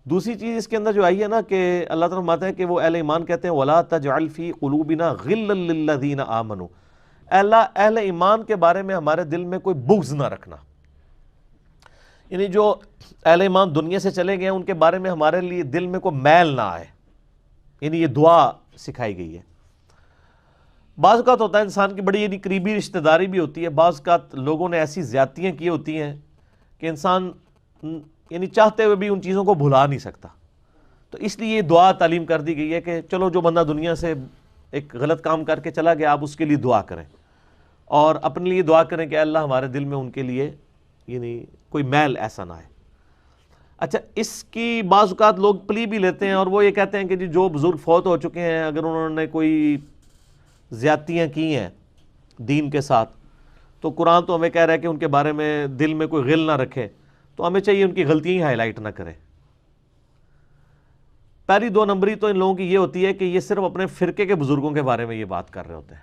دوسری چیز اس کے اندر جو آئی ہے نا کہ اللہ تعالیٰ فرماتا ہے کہ وہ اہل ایمان کہتے ہیں وَلَا تَجْعَلْ فِي قُلُوبِنَا غِلًّا لِلَّذِينَ آمَنُوا، اے اللہ اہل ایمان کے بارے میں ہمارے دل میں کوئی بغض نہ رکھنا، یعنی جو اہل ایمان دنیا سے چلے گئے ہیں ان کے بارے میں ہمارے لیے دل میں کوئی میل نہ آئے، یعنی یہ دعا سکھائی گئی ہے۔ بعض اوقات ہوتا ہے انسان کی بڑی یعنی قریبی رشتہ داری بھی ہوتی ہے، بعض اوقات لوگوں نے ایسی زیادتیاں کی ہوتی ہیں کہ انسان یعنی چاہتے ہوئے بھی ان چیزوں کو بھلا نہیں سکتا، تو اس لیے یہ دعا تعلیم کر دی گئی ہے کہ چلو جو بندہ دنیا سے ایک غلط کام کر کے چلا گیا آپ اس کے لیے دعا کریں، اور اپنے لیے دعا کریں کہ اللہ ہمارے دل میں ان کے لیے یعنی کوئی میل ایسا نہ آئے۔ اچھا، اس کی بعض اوقات لوگ پلی بھی لیتے ہیں اور وہ یہ کہتے ہیں کہ جی جو بزرگ فوت ہو چکے ہیں اگر انہوں نے کوئی زیادتیاں کی ہیں دین کے ساتھ تو قرآن تو ہمیں کہہ رہا ہے کہ ان کے بارے میں دل میں کوئی غل نہ رکھے، تو ہمیں چاہیے ان کی غلطیاں ہی ہائی لائٹ نہ کریں۔ پہلی 2 نمبری تو ان لوگوں کی یہ ہوتی ہے کہ یہ صرف اپنے فرقے کے بزرگوں کے بارے میں یہ بات کر رہے ہوتے ہیں۔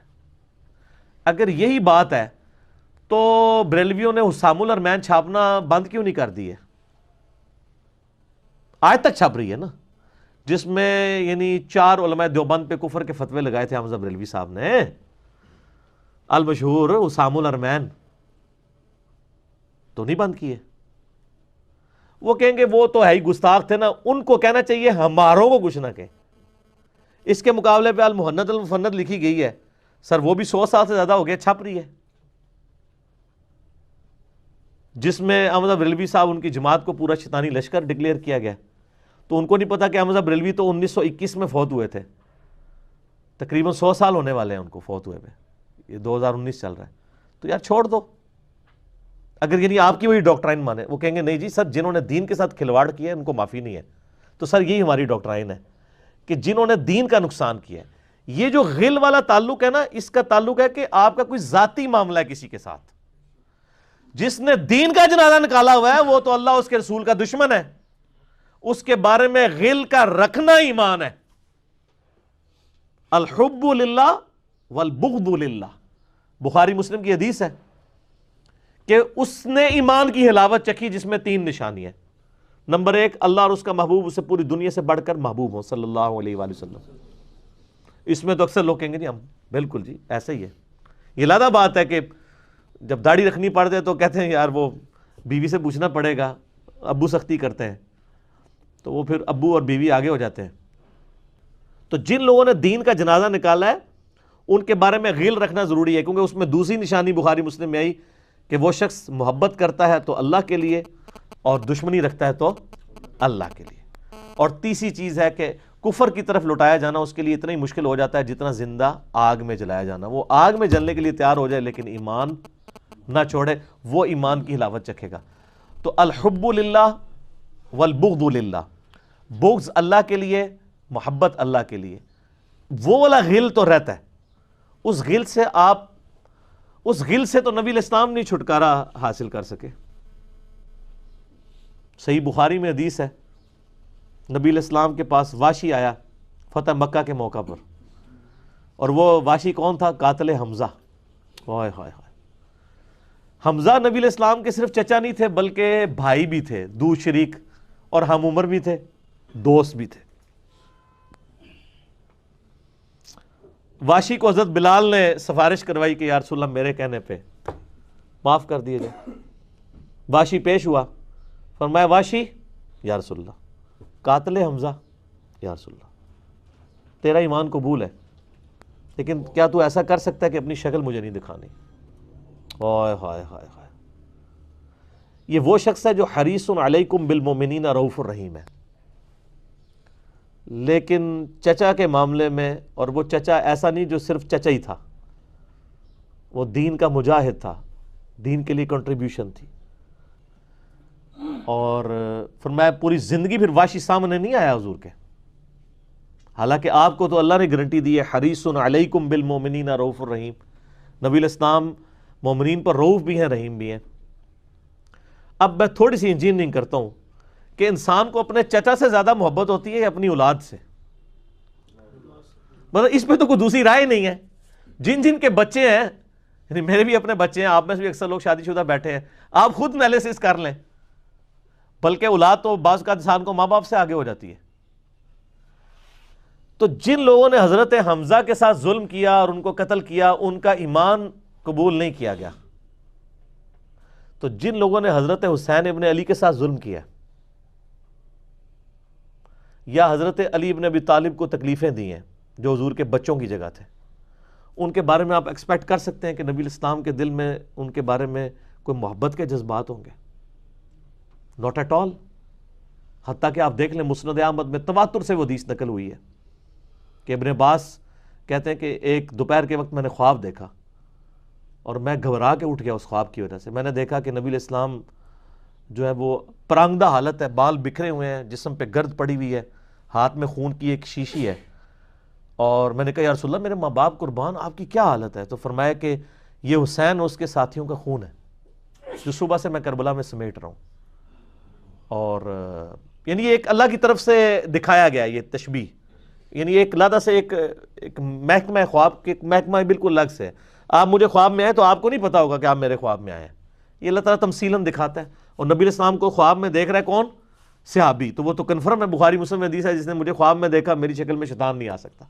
اگر یہی بات ہے تو بریلویوں نے حسام الارمین چھاپنا بند کیوں نہیں کر دی ہے؟ آج تک چھپ رہی ہے نا، جس میں یعنی 4 علماء دیوبند پہ کفر کے فتوے لگائے تھے حمزہ بریلوی صاحب نے، المشہور حسام الارمین، تو نہیں بند کیے۔ وہ کہیں گے وہ تو ہے ہی گستاخ تھے نا، ان کو کہنا چاہیے ہماروں کو کچھ نہ کہیں۔ اس کے مقابلے پہ المحند المفند لکھی گئی ہے، سر وہ بھی 100 سال سے زیادہ ہو گیا چھپ رہی ہے، جس میں احمد بریلوی صاحب ان کی جماعت کو پورا شیطانی لشکر ڈکلیئر کیا گیا، تو ان کو نہیں پتا کہ احمد بریلوی تو 1921 میں فوت ہوئے تھے، تقریباً 100 سال ہونے والے ہیں ان کو فوت ہوئے پہ، یہ 2019 چل رہا ہے، تو یار چھوڑ دو۔ اگر یعنی آپ کی وہی ڈاکٹرائن مانے، وہ کہیں گے نہیں جی سر جنہوں نے دین کے ساتھ کھلواڑ کیا ہے ان کو معافی نہیں ہے، تو سر یہی ہماری ڈاکٹرائن ہے کہ جنہوں نے دین کا نقصان کیا ہے۔ یہ جو غل والا تعلق ہے نا، اس کا تعلق ہے کہ آپ کا کوئی ذاتی معاملہ ہے کسی کے ساتھ، جس نے دین کا جنازہ نکالا ہوا ہے وہ تو اللہ اس کے رسول کا دشمن ہے، اس کے بارے میں غل کا رکھنا ایمان ہے۔ الحب للہ والبغض للہ، بخاری مسلم کی حدیث ہے کہ اس نے ایمان کی حلاوت چکھی جس میں 3 نشانیاں ہیں۔ نمبر 1، اللہ اور اس کا محبوب اسے پوری دنیا سے بڑھ کر محبوب ہوں صلی اللہ علیہ وآلہ وسلم۔ اس میں تو اکثر لوگ کہیں گے جی ہم بالکل جی ایسا ہی ہے، یہ لادہ بات ہے کہ جب داڑھی رکھنی پڑتے ہے تو کہتے ہیں یار وہ بیوی سے پوچھنا پڑے گا، ابو سختی کرتے ہیں، تو وہ پھر ابو اور بیوی آگے ہو جاتے ہیں۔ تو جن لوگوں نے دین کا جنازہ نکالا ہے ان کے بارے میں غل رکھنا ضروری ہے، کیونکہ اس میں دوسری نشانی بخاری مسلم میں آئی کہ وہ شخص محبت کرتا ہے تو اللہ کے لیے اور دشمنی رکھتا ہے تو اللہ کے لیے۔ اور تیسری چیز ہے کہ کفر کی طرف لٹایا جانا اس کے لیے اتنا ہی مشکل ہو جاتا ہے جتنا زندہ آگ میں جلایا جانا۔ وہ آگ میں جلنے کے لیے تیار ہو جائے لیکن ایمان نہ چھوڑے، وہ ایمان کی حلاوت چکھے گا۔ تو الحب للہ والبغض للہ، بغض اللہ کے لیے، محبت اللہ کے لیے، وہ والا غل تو رہتا ہے۔ اس غل سے اس غل سے تو نبی الاسلام نہیں چھٹکارا حاصل کر سکے۔ صحیح بخاری میں حدیث ہے، نبی الاسلام کے پاس واشی آیا فتح مکہ کے موقع پر، اور وہ واشی کون تھا؟ قاتل حمزہ۔ ہائے ہائے ہائے، حمزہ نبی الاسلام کے صرف چچا نہیں تھے بلکہ بھائی بھی تھے، دو شریک، اور ہم عمر بھی تھے، دوست بھی تھے۔ واشی کو حضرت بلال نے سفارش کروائی کہ یا رسول اللہ میرے کہنے پہ معاف کر دیے جائے۔ واشی پیش ہوا، فرمایا واشی یا رسول اللہ، قاتل حمزہ یا رسول اللہ، تیرا ایمان قبول ہے لیکن کیا تو ایسا کر سکتا ہے کہ اپنی شکل مجھے نہیں دکھانی؟ ہائے ہائے ہائے ہائے، یہ وہ شخص ہے جو حریص علیکم بالمؤمنین رؤوف الرحیم ہے، لیکن چچا کے معاملے میں، اور وہ چچا ایسا نہیں جو صرف چچا ہی تھا، وہ دین کا مجاہد تھا، دین کے لیے کنٹریبیوشن تھی۔ اور فرمایا پوری زندگی پھر واشی سامنے نہیں آیا حضور کے، حالانکہ آپ کو تو اللہ نے گارنٹی دی ہے حریص علیکم بالمؤمنین رؤوف الرحیم، نبی الاسلام مومنین پر رؤوف بھی ہیں رحیم بھی ہیں۔ اب میں تھوڑی سی انجینئرنگ کرتا ہوں کہ انسان کو اپنے چچا سے زیادہ محبت ہوتی ہے یا اپنی اولاد سے؟ مطلب اس پہ تو کوئی دوسری رائے نہیں ہے۔ جن جن کے بچے ہیں، یعنی میرے بھی اپنے بچے ہیں، آپ میں سے بھی اکثر لوگ شادی شدہ بیٹھے ہیں، آپ خود انالیسس کر لیں، بلکہ اولاد تو بعض کا انسان کو ماں باپ سے آگے ہو جاتی ہے۔ تو جن لوگوں نے حضرت حمزہ کے ساتھ ظلم کیا اور ان کو قتل کیا، ان کا ایمان قبول نہیں کیا گیا۔ تو جن لوگوں نے حضرت حسین ابن علی کے ساتھ ظلم کیا یا حضرت علی ابن ابی طالب کو تکلیفیں دی ہیں جو حضور کے بچوں کی جگہ تھے، ان کے بارے میں آپ ایکسپیکٹ کر سکتے ہیں کہ نبی الاسلام کے دل میں ان کے بارے میں کوئی محبت کے جذبات ہوں گے؟ Not at all. حتیٰ کہ آپ دیکھ لیں مسند احمد میں تواتر سے وہ حدیث نقل ہوئی ہے کہ ابن عباس کہتے ہیں کہ ایک دوپہر کے وقت میں نے خواب دیکھا اور میں گھبرا کے اٹھ گیا اس خواب کی وجہ سے۔ میں نے دیکھا کہ نبی علیہ السلام جو ہے وہ پرانگدہ حالت ہے، بال بکھرے ہوئے ہیں، جسم پہ گرد پڑی ہوئی ہے، ہاتھ میں خون کی ایک شیشی ہے، اور میں نے کہا یا رسول اللہ میرے ماں باپ قربان آپ کی کیا حالت ہے؟ تو فرمایا کہ یہ حسین اور اس کے ساتھیوں کا خون ہے جو صبح سے میں کربلا میں سمیٹ رہا ہوں۔ اور یعنی یہ ایک اللہ کی طرف سے دکھایا گیا یہ تشبیہ، یعنی ایک لادہ سے ایک محکمہ خواب کے محکمہ بالکل الگ سے ہے۔ آپ مجھے خواب میں آئے تو آپ کو نہیں پتا ہوگا کہ آپ میرے خواب میں آئے ہیں، یہ اللہ تعالیٰ تمثیلاً دکھاتا ہے۔ اور نبی علیہ السلام کو خواب میں دیکھ رہا ہے کون؟ صحابی، تو وہ تو کنفرم ہے، بخاری مسلم حدیث ہے، جس نے مجھے خواب میں دیکھا میری شکل میں شیطان نہیں آ سکتا،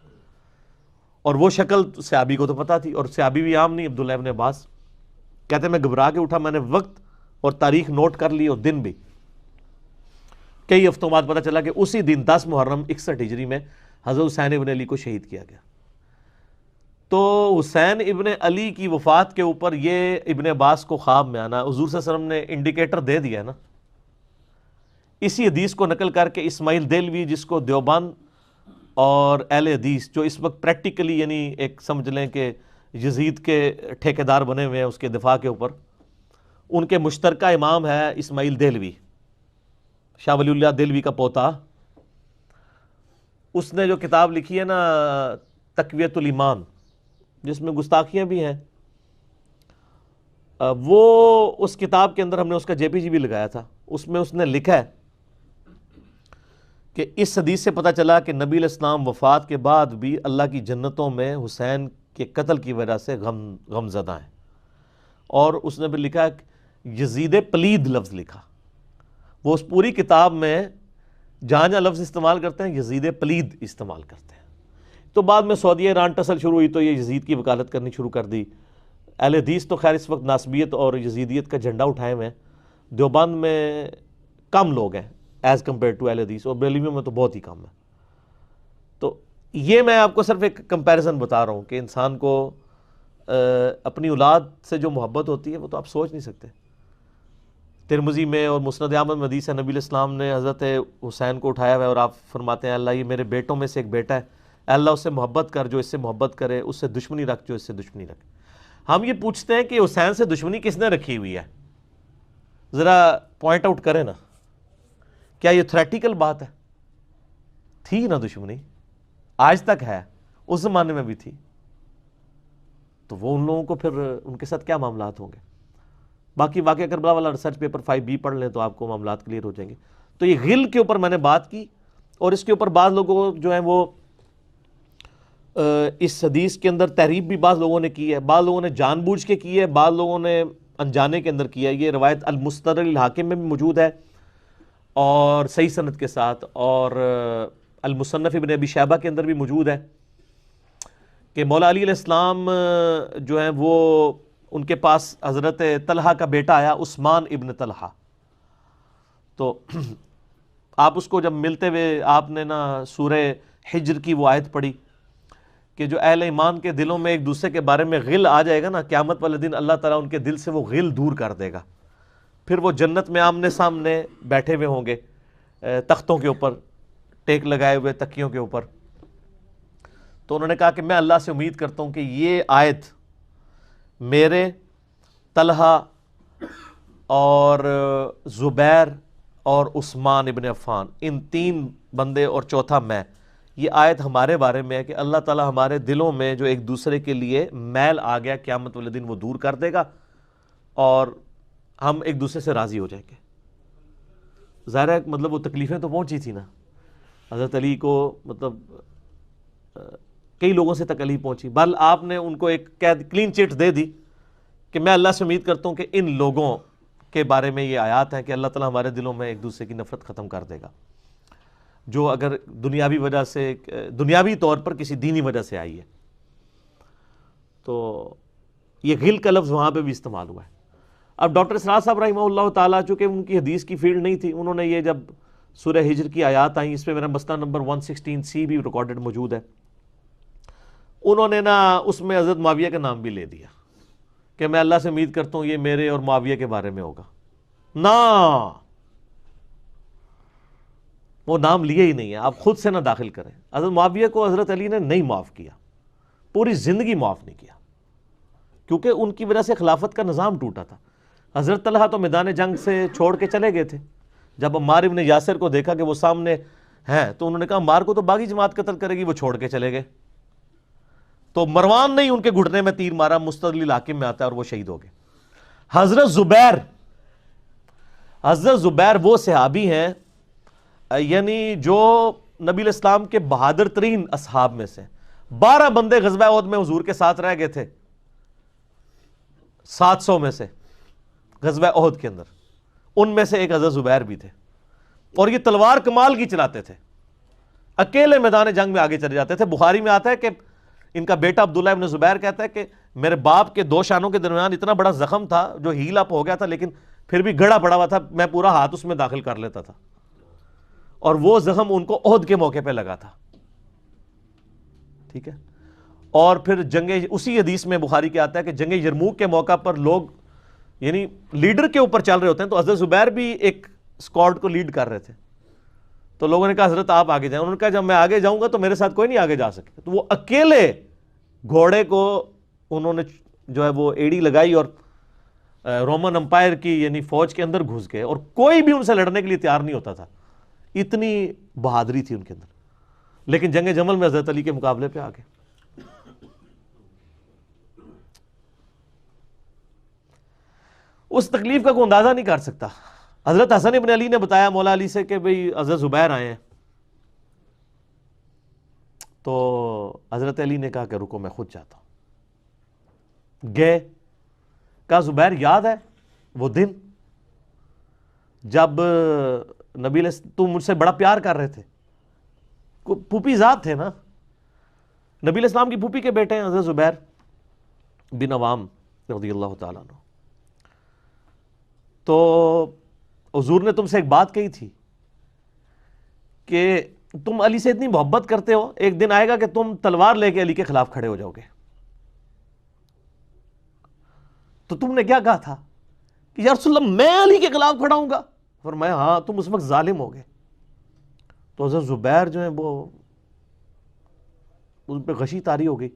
اور وہ شکل صحابی کو تو پتا تھی، اور صحابی بھی عام نہیں، عبداللہ ابن عباس کہتے ہیں میں گھبرا کے اٹھا، میں نے وقت اور تاریخ نوٹ کر لی اور دن بھی، کئی ہفتوں بعد پتا چلا کہ اسی دن 10 محرم 61 ہجری میں حضرت حسین ابن علی کو شہید کیا گیا۔ تو حسین ابن علی کی وفات کے اوپر یہ ابن عباس کو خواب میں آنا حضور صلی اللہ علیہ وسلم نے انڈیکیٹر دے دیا نا۔ اسی حدیث کو نقل کر کے اسماعیل دہلوی، جس کو دیوبند اور اہل حدیث جو اس وقت پریکٹیکلی یعنی ایک سمجھ لیں کہ یزید کے ٹھیکیدار بنے ہوئے ہیں اس کے دفاع کے اوپر، ان کے مشترکہ امام ہے اسماعیل دہلوی، شاہ ولی اللہ دہلوی کا پوتا۔ اس نے جو کتاب لکھی ہے نا تقویت الایمان، جس میں گستاخیاں بھی ہیں، وہ اس کتاب کے اندر ہم نے اس کا جے پی جی بھی لگایا تھا، اس میں اس نے لکھا ہے کہ اس حدیث سے پتہ چلا کہ نبی علیہ السلام وفات کے بعد بھی اللہ کی جنتوں میں حسین کے قتل کی وجہ سے غم زدہ ہیں۔ اور اس نے بھی لکھا یزید پلید لفظ لکھا، وہ اس پوری کتاب میں جہاں جہاں لفظ استعمال کرتے ہیں یزید پلید استعمال کرتے ہیں۔ تو بعد میں سعودیہ ایران ٹسل شروع ہوئی تو یہ یزید کی وکالت کرنی شروع کر دی۔ اہل حدیث تو خیر اس وقت ناسبیت اور یزیدیت کا جھنڈا اٹھائے ہوئے ہیں، دیوبند میں کم لوگ ہیں ایز کمپیئر ٹو اہل حدیث، اور بریلویوں میں تو بہت ہی کم ہے۔ تو یہ میں آپ کو صرف ایک کمپیریزن بتا رہا ہوں کہ انسان کو اپنی اولاد سے جو محبت ہوتی ہے وہ تو آپ سوچ نہیں سکتے۔ ترمذی میں اور مسند احمد میں حدیث ہے، نبی علیہ السلام نے حضرت حسین کو اٹھایا ہوا ہے اور آپ فرماتے ہیں اللہ یہ میرے بیٹوں میں سے ایک بیٹا ہے، اے اللہ اس سے محبت کر جو اس سے محبت کرے، اس سے دشمنی رکھ جو اس سے دشمنی رکھے۔ ہم یہ پوچھتے ہیں کہ حسین سے دشمنی کس نے رکھی ہوئی ہے؟ ذرا پوائنٹ آؤٹ کریں نا، کیا یہ تھریٹیکل بات ہے؟ تھی نا دشمنی، آج تک ہے، اس زمانے میں بھی تھی، تو وہ ان لوگوں کو پھر ان کے ساتھ کیا معاملات ہوں گے؟ باقی واقعہ کربلا والا ریسرچ پیپر 5B پڑھ لیں تو آپ کو معاملات کلیئر ہو جائیں گے۔ تو یہ غل کے اوپر میں نے بات کی، اور اس کے اوپر بعض لوگوں جو ہیں وہ اس حدیث کے اندر تحریف بھی بعض لوگوں نے کی ہے، بعض لوگوں نے جان بوجھ کے کی ہے، بعض لوگوں نے انجانے کے اندر کیا ہے۔ یہ روایت المستدرک الحاکم میں بھی موجود ہے اور صحیح سند کے ساتھ، اور المصنف ابن ابی شیبہ کے اندر بھی موجود ہے کہ مولا علی علیہ السلام جو ہیں وہ ان کے پاس حضرت طلحہ کا بیٹا آیا، عثمان ابن طلحہ، تو آپ اس کو جب ملتے ہوئے آپ نے نا سورہ حجر کی وہ آیت پڑھی کہ جو اہل ایمان کے دلوں میں ایک دوسرے کے بارے میں غل آ جائے گا نا، قیامت والے دن اللہ تعالیٰ ان کے دل سے وہ غل دور کر دے گا، پھر وہ جنت میں آمنے سامنے بیٹھے ہوئے ہوں گے تختوں کے اوپر، ٹیک لگائے ہوئے تکیوں کے اوپر۔ تو انہوں نے کہا کہ میں اللہ سے امید کرتا ہوں کہ یہ آیت میرے، طلحہ اور زبیر اور عثمان ابن عفان، ان 3 بندے اور چوتھا میں، یہ آیت ہمارے بارے میں ہے کہ اللہ تعالیٰ ہمارے دلوں میں جو ایک دوسرے کے لیے میل آ گیا قیامت والے دن وہ دور کر دے گا اور ہم ایک دوسرے سے راضی ہو جائیں گے۔ ظاہر ہے مطلب وہ تکلیفیں تو پہنچی تھی نا حضرت علی کو، مطلب کئی لوگوں سے تکلیف پہنچی، بل آپ نے ان کو ایک کلین چٹ دے دی کہ میں اللہ سے امید کرتا ہوں کہ ان لوگوں کے بارے میں یہ آیات ہے کہ اللہ تعالیٰ ہمارے دلوں میں ایک دوسرے کی نفرت ختم کر دے گا، جو اگر دنیاوی وجہ سے، دنیاوی طور پر کسی دینی وجہ سے آئی ہے۔ تو یہ غل کا لفظ وہاں پہ بھی استعمال ہوا ہے۔ اب ڈاکٹر اسرار صاحب رحمہ اللہ تعالیٰ، چونکہ ان کی حدیث کی فیلڈ نہیں تھی، انہوں نے یہ جب سورہ ہجر کی آیات آئیں، اس پہ میرا مسئلہ نمبر 116C بھی ریکارڈڈ موجود ہے، انہوں نے نا اس میں حضرت معاویہ کا نام بھی لے دیا کہ میں اللہ سے امید کرتا ہوں یہ میرے اور معاویہ کے بارے میں ہوگا۔ نا، وہ نام لیے ہی نہیں ہے، آپ خود سے نہ داخل کریں۔ حضرت معاویہ کو حضرت علی نے نہیں معاف کیا، پوری زندگی معاف نہیں کیا، کیونکہ ان کی وجہ سے خلافت کا نظام ٹوٹا تھا۔ حضرت طلحہ تو میدان جنگ سے چھوڑ کے چلے گئے تھے، جب عمار ابن یاسر کو دیکھا کہ وہ سامنے ہیں تو انہوں نے کہا عمار کو تو باغی جماعت قتل کرے گی، وہ چھوڑ کے چلے گئے۔ تو مروان نے ان کے گھٹنے میں تیر مارا، مستدل حاکم میں آتا ہے، اور وہ شہید ہو گئے۔ حضرت زبیر وہ صحابی ہیں یعنی جو نبی علیہ السلام کے بہادر ترین اصحاب میں سے، 12 بندے غزوہ احد میں حضور کے ساتھ رہ گئے تھے 700 میں سے غزوہ احد کے اندر، ان میں سے ایک حضرت زبیر بھی تھے، اور یہ تلوار کمال کی چلاتے تھے، اکیلے میدان جنگ میں آگے چلے جاتے تھے۔ بخاری میں آتا ہے کہ ان کا بیٹا عبداللہ ابن زبیر کہتا ہے کہ میرے باپ کے 2 شانوں کے درمیان اتنا بڑا زخم تھا جو ہیل اپ ہو گیا تھا، لیکن پھر بھی گڑا پڑا ہوا تھا، میں پورا ہاتھ اس میں داخل کر لیتا تھا، اور وہ زخم ان کو احد کے موقع پہ لگا تھا۔ ٹھیک ہے، اور پھر جنگ، اسی حدیث میں بخاری کے آتا ہے کہ جنگ یرموک کے موقع پر لوگ یعنی لیڈر کے اوپر چل رہے ہوتے ہیں، تو حضرت زبیر بھی ایک اسکواڈ کو لیڈ کر رہے تھے، تو لوگوں نے کہا حضرت آپ آگے جائیں، انہوں نے کہا جب میں آگے جاؤں گا تو میرے ساتھ کوئی نہیں آگے جا سکے، تو وہ اکیلے گھوڑے کو انہوں نے جو ہے وہ ایڑی لگائی اور رومن امپائر کی یعنی فوج کے اندر گھس گئے، اور کوئی بھی ان سے لڑنے کے لیے تیار نہیں ہوتا تھا، اتنی بہادری تھی ان کے اندر، لیکن جنگ جمل میں حضرت علی کے مقابلے پہ آ گئے۔ اس تکلیف کا کوئی اندازہ نہیں کر سکتا۔ حضرت حسن ابن علی نے بتایا مولا علی سے کہ بھئی حضرت زبیر آئے ہیں، تو حضرت علی نے کہا کہ رکو میں خود جاتا ہوں۔ گئے، کہا زبیر یاد ہے وہ دن جب نبی تم مجھ سے بڑا پیار کر رہے تھے، پھوپھی ذات تھے نا، نبی علیہ السلام کی پھوپھی کے بیٹے ہیں حضرت زبیر بن عوام رضی اللہ تعالیٰ عنہ، تو حضور نے تم سے ایک بات کہی تھی کہ تم علی سے اتنی محبت کرتے ہو، ایک دن آئے گا کہ تم تلوار لے کے علی کے خلاف کھڑے ہو جاؤ گے۔ تو تم نے کیا کہا تھا کہ یا رسول اللہ میں علی کے خلاف کھڑا ہوں گا؟ فرمایا ہاں، تم اس وقت ظالم ہو گئے۔ تو حضرت زبیر جو ہیں وہ ان پہ غشی طاری ہو گئی،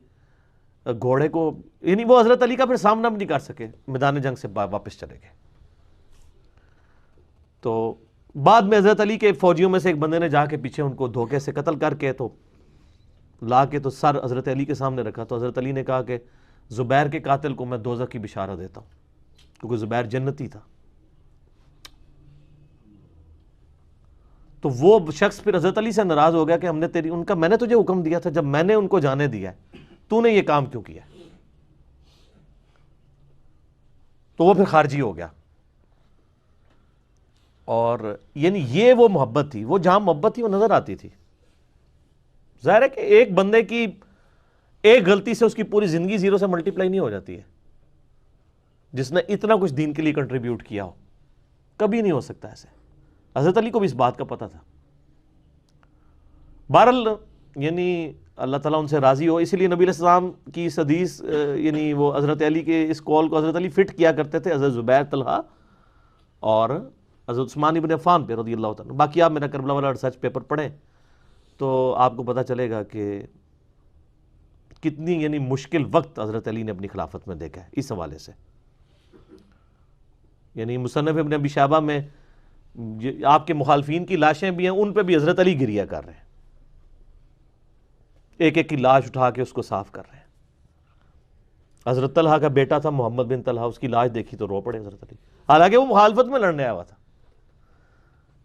گھوڑے کو یعنی وہ حضرت علی کا پھر سامنا بھی نہیں کر سکے، میدان جنگ سے واپس چلے گئے۔ تو بعد میں حضرت علی کے فوجیوں میں سے ایک بندے نے جا کے پیچھے ان کو دھوکے سے قتل کر کے تو لا کے تو سر حضرت علی کے سامنے رکھا، تو حضرت علی نے کہا کہ زبیر کے قاتل کو میں دوزخ کی بشارت دیتا ہوں، کیونکہ زبیر جنتی تھا۔ تو وہ شخص پھر حضرت علی سے ناراض ہو گیا کہ ہم نے ان کا میں نے تجھے حکم دیا تھا، جب میں نے ان کو جانے دیا ہے تو نے یہ کام کیوں کیا؟ تو وہ پھر خارجی ہو گیا۔ اور یعنی یہ وہ محبت تھی، وہ جہاں محبت تھی وہ نظر آتی تھی۔ ظاہر ہے کہ ایک بندے کی ایک غلطی سے اس کی پوری زندگی زیرو سے ملٹیپلائی نہیں ہو جاتی ہے، جس نے اتنا کچھ دین کے لیے کنٹریبیوٹ کیا ہو، کبھی نہیں ہو سکتا ایسے۔ حضرت علی کو بھی اس بات کا پتہ تھا۔ بہرحال یعنی اللہ تعالیٰ ان سے راضی ہو، اسی لیے نبی علیہ السلام کی اس حدیث یعنی وہ حضرت علی کے اس قول کو حضرت علی فٹ کیا کرتے تھے حضرت زبیر، طلحہ اور حضرت عثمان ابن عفان پہ رضی اللہ تعالیٰ۔ باقی آپ میرا کربلا والا ریسرچ پیپر پڑھیں تو آپ کو پتہ چلے گا کہ کتنی یعنی مشکل وقت حضرت علی نے اپنی خلافت میں دیکھا ہے اس حوالے سے۔ یعنی مصنف ابن ابی شیبہ میں آپ کے مخالفین کی لاشیں بھی ہیں، ان پہ بھی حضرت علی گریہ کر رہے ہیں، ایک ایک کی لاش اٹھا کے اس کو صاف کر رہے ہیں۔ حضرت طلحہ کا بیٹا تھا محمد بن طلحہ، اس کی لاش دیکھی تو رو پڑے حضرت علی، حالانکہ وہ مخالفت میں لڑنے آیا ہوا تھا۔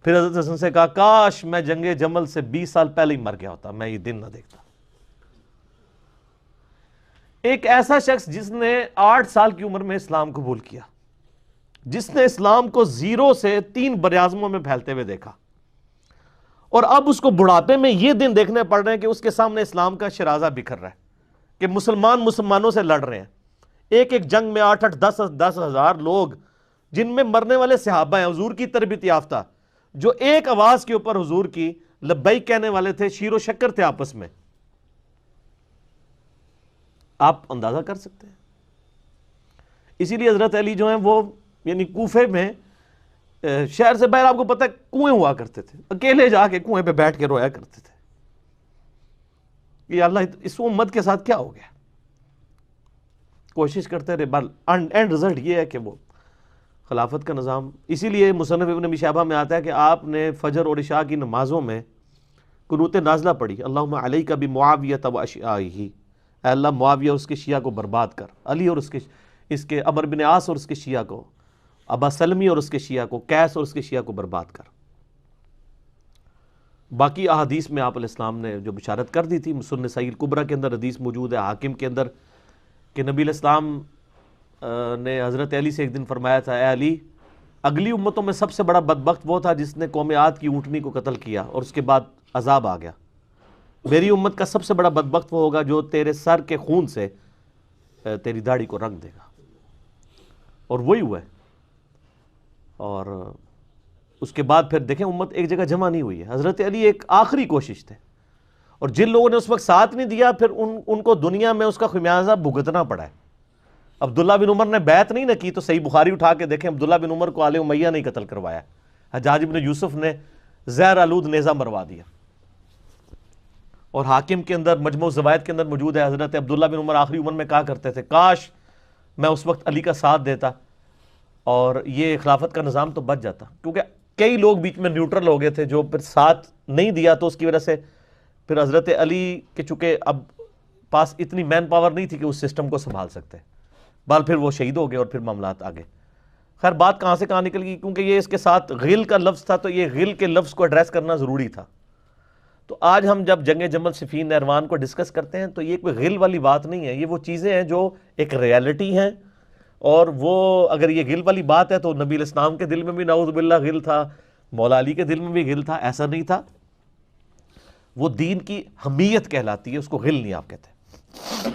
پھر حضرت حسن سے کہا کاش میں جنگ جمل سے 20 سال پہلے ہی مر گیا ہوتا، میں یہ دن نہ دیکھتا۔ ایک ایسا شخص جس نے 8 سال کی عمر میں اسلام قبول کیا، جس نے اسلام کو 0 سے 3 براعظموں میں پھیلتے ہوئے دیکھا، اور اب اس کو بڑھاپے میں یہ دن دیکھنے پڑ رہے ہیں کہ اس کے سامنے اسلام کا شرازہ بکھر رہا ہے، کہ مسلمانوں سے لڑ رہے ہیں، ایک ایک جنگ میں 8-8 10 ہزار لوگ، جن میں مرنے والے صحابہ ہیں حضور کی تربیت یافتہ، جو ایک آواز کے اوپر حضور کی لبیک کہنے والے تھے، شیر و شکر تھے آپس میں. آپ اندازہ کر سکتے ہیں. اسی لیے حضرت علی جو ہیں وہ یعنی کوفے میں شہر سے باہر آپ کو پتہ ہے کنویں ہوا کرتے تھے، اکیلے جا کے کنویں پہ بیٹھ کے رویا کرتے تھے کہ اللہ اس امت کے ساتھ کیا ہو گیا. کوشش کرتے رہے، اینڈ رزلٹ یہ ہے کہ وہ خلافت کا نظام. اسی لیے مصنف ابن ابی شیبہ میں آتا ہے کہ آپ نے فجر اور عشاء کی نمازوں میں قنوت نازلہ پڑھی، اللہم علیک بمعاویہ و اشیاعہ، اے اللہ معاویہ اور اس کے شیعہ کو برباد کر، علی اور اس کے عمرو بن عاص اور اس کے شیعہ کو، ابا سلمی اور اس کے شیعہ کو، قیس اور اس کے شیعہ کو برباد کر. باقی احادیث میں آپ علیہ السلام نے جو بشارت کر دی تھی، سنن سعید کبریٰ کے اندر حدیث موجود ہے، حاکم کے اندر، کہ نبی علیہ السلام نے حضرت علی سے ایک دن فرمایا تھا، اے علی، اگلی امتوں میں سب سے بڑا بدبخت وہ تھا جس نے قوم عاد کی اونٹنی کو قتل کیا اور اس کے بعد عذاب آ گیا. میری امت کا سب سے بڑا بدبخت وہ ہوگا جو تیرے سر کے خون سے تیری داڑھی کو رنگ دے گا. اور وہی ہوا ہے. اور اس کے بعد پھر دیکھیں امت ایک جگہ جمع نہیں ہوئی ہے. حضرت علی ایک آخری کوشش تھے، اور جن لوگوں نے اس وقت ساتھ نہیں دیا پھر ان کو دنیا میں اس کا خمیازہ بھگتنا پڑا ہے. عبداللہ بن عمر نے بیعت نہیں نہ کی تو صحیح بخاری اٹھا کے دیکھیں، عبداللہ بن عمر کو آل امیہ نہیں قتل کروایا، حجاج بن یوسف نے زہر آلود نیزہ مروا دیا. اور حاکم کے اندر مجموع الزوائد کے اندر موجود ہے، حضرت عبداللہ بن عمر آخری عمر میں کہا کرتے تھے، کاش میں اس وقت علی کا ساتھ دیتا اور یہ خلافت کا نظام تو بچ جاتا. کیونکہ کئی لوگ بیچ میں نیوٹرل ہو گئے تھے جو پھر ساتھ نہیں دیا، تو اس کی وجہ سے پھر حضرت علی کے چونکہ اب پاس اتنی مین پاور نہیں تھی کہ اس سسٹم کو سنبھال سکتے، بال پھر وہ شہید ہو گئے اور پھر معاملات آگے. خیر بات کہاں سے کہاں نکل گئی، کیونکہ یہ اس کے ساتھ غل کا لفظ تھا تو یہ غل کے لفظ کو ایڈریس کرنا ضروری تھا. تو آج ہم جب جنگ جمل صفین نہروان کو ڈسکس کرتے ہیں تو یہ کوئی غل والی بات نہیں ہے، یہ وہ چیزیں ہیں جو ایک ریالٹی ہیں. اور وہ اگر یہ غل والی بات ہے تو نبی علیہ السلام کے دل میں بھی نعوذ باللہ غل تھا، مولا علی کے دل میں بھی غل تھا، ایسا نہیں تھا. وہ دین کی حمیت کہلاتی ہے، اس کو غل نہیں آپ کہتے.